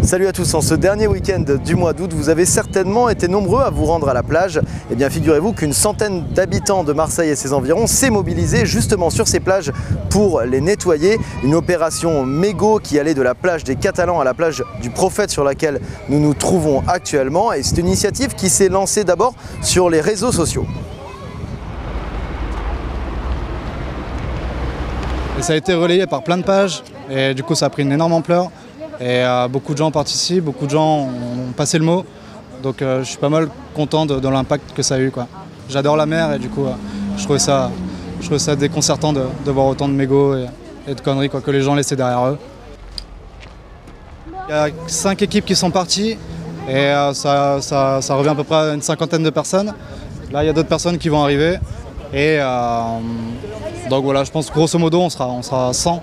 Salut à tous, en ce dernier week-end du mois d'août, vous avez certainement été nombreux à vous rendre à la plage. Eh bien, figurez-vous qu'une centaine d'habitants de Marseille et ses environs s'est mobilisée justement sur ces plages pour les nettoyer. Une opération mégot qui allait de la plage des Catalans à la plage du Prophète sur laquelle nous nous trouvons actuellement. Et c'est une initiative qui s'est lancée d'abord sur les réseaux sociaux. Et ça a été relayé par plein de pages et du coup ça a pris une énorme ampleur. Et beaucoup de gens participent, beaucoup de gens ont passé le mot. Donc je suis pas mal content de l'impact que ça a eu, quoi. J'adore la mer et du coup je trouvais ça déconcertant de voir autant de mégots et de conneries, quoi, que les gens laissaient derrière eux. Il y a 5 équipes qui sont parties et ça revient à peu près à une cinquantaine de personnes. Là il y a d'autres personnes qui vont arriver et donc voilà, je pense que grosso modo on sera 100.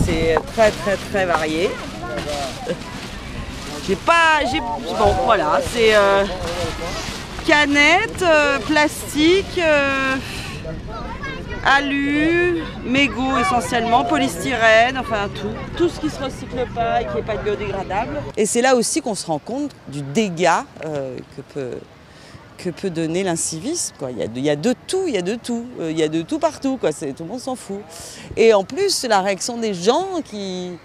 C'est très varié. Bon voilà, c'est canettes, plastique, alu, mégots essentiellement, polystyrène, enfin tout ce qui se recycle pas et qui n'est pas biodégradable. Et c'est là aussi qu'on se rend compte du dégât que peut donner l'incivisme, quoi. Il y a de tout, il y a de tout partout, quoi. Tout le monde s'en fout. Et en plus, la réaction des gens qui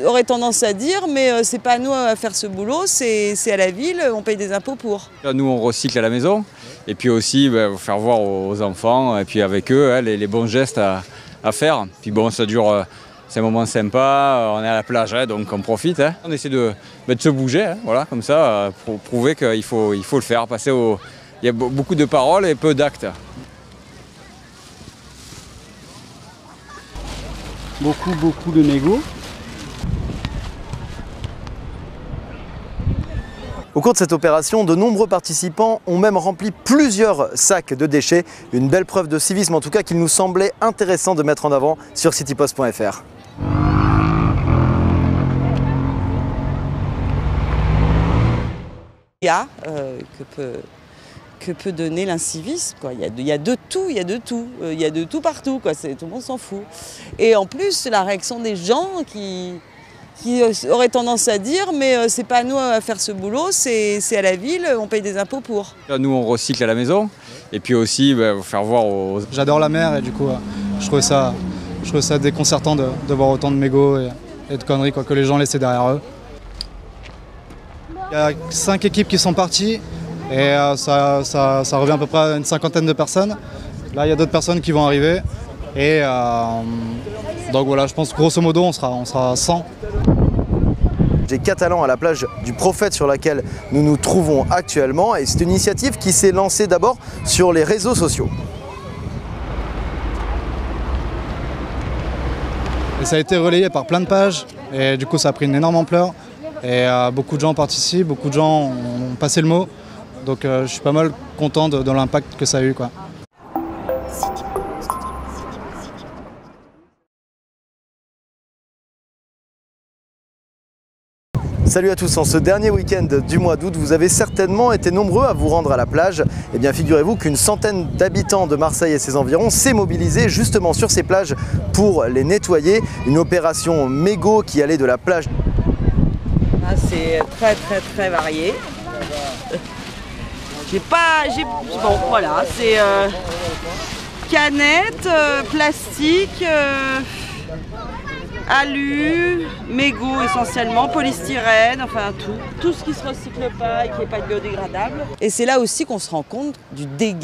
auraient tendance à dire mais c'est pas à nous à faire ce boulot, c'est à la ville, on paye des impôts pour. Nous on recycle à la maison et puis aussi faire voir aux enfants et puis avec eux les bons gestes à faire. Puis bon, ça dure. C'est un moment sympa, on est à la plage, donc on profite. On essaie de se bouger, voilà, comme ça, pour prouver qu'il faut le faire. Il y a beaucoup de paroles et peu d'actes. Beaucoup de mégots. Au cours de cette opération, de nombreux participants ont même rempli plusieurs sacs de déchets. Une belle preuve de civisme en tout cas qu'il nous semblait intéressant de mettre en avant sur citypost.fr. Que peut donner l'incivisme, quoi. Il y a de tout, il y a de tout partout, quoi. Tout le monde s'en fout. Et en plus, la réaction des gens qui auraient tendance à dire mais c'est pas à nous à faire ce boulot, c'est à la ville, on paye des impôts pour. Nous on recycle à la maison et puis aussi faire voir aux... J'adore la mer et du coup je trouvais ça déconcertant de voir autant de mégots et de conneries, quoi, que les gens laissaient derrière eux. Il y a 5 équipes qui sont parties et ça revient à peu près à une cinquantaine de personnes. Là il y a d'autres personnes qui vont arriver et donc voilà, je pense que grosso modo on sera 100. Des Catalans à la plage du Prophète sur laquelle nous nous trouvons actuellement. Et c'est une initiative qui s'est lancée d'abord sur les réseaux sociaux. Et ça a été relayé par plein de pages et du coup ça a pris une énorme ampleur. Et beaucoup de gens participent, beaucoup de gens ont passé le mot. Donc je suis pas mal content de l'impact que ça a eu, quoi. Salut à tous, en ce dernier week-end du mois d'août, vous avez certainement été nombreux à vous rendre à la plage. Eh bien, figurez-vous qu'une centaine d'habitants de Marseille et ses environs s'est mobilisée justement sur ces plages pour les nettoyer. Une opération mégot qui allait de la plage. C'est très varié. Bon voilà, c'est canettes, plastique, alu, mégots essentiellement, polystyrène, enfin tout ce qui se recycle pas et qui n'est pas biodégradable. Et c'est là aussi qu'on se rend compte du dégât.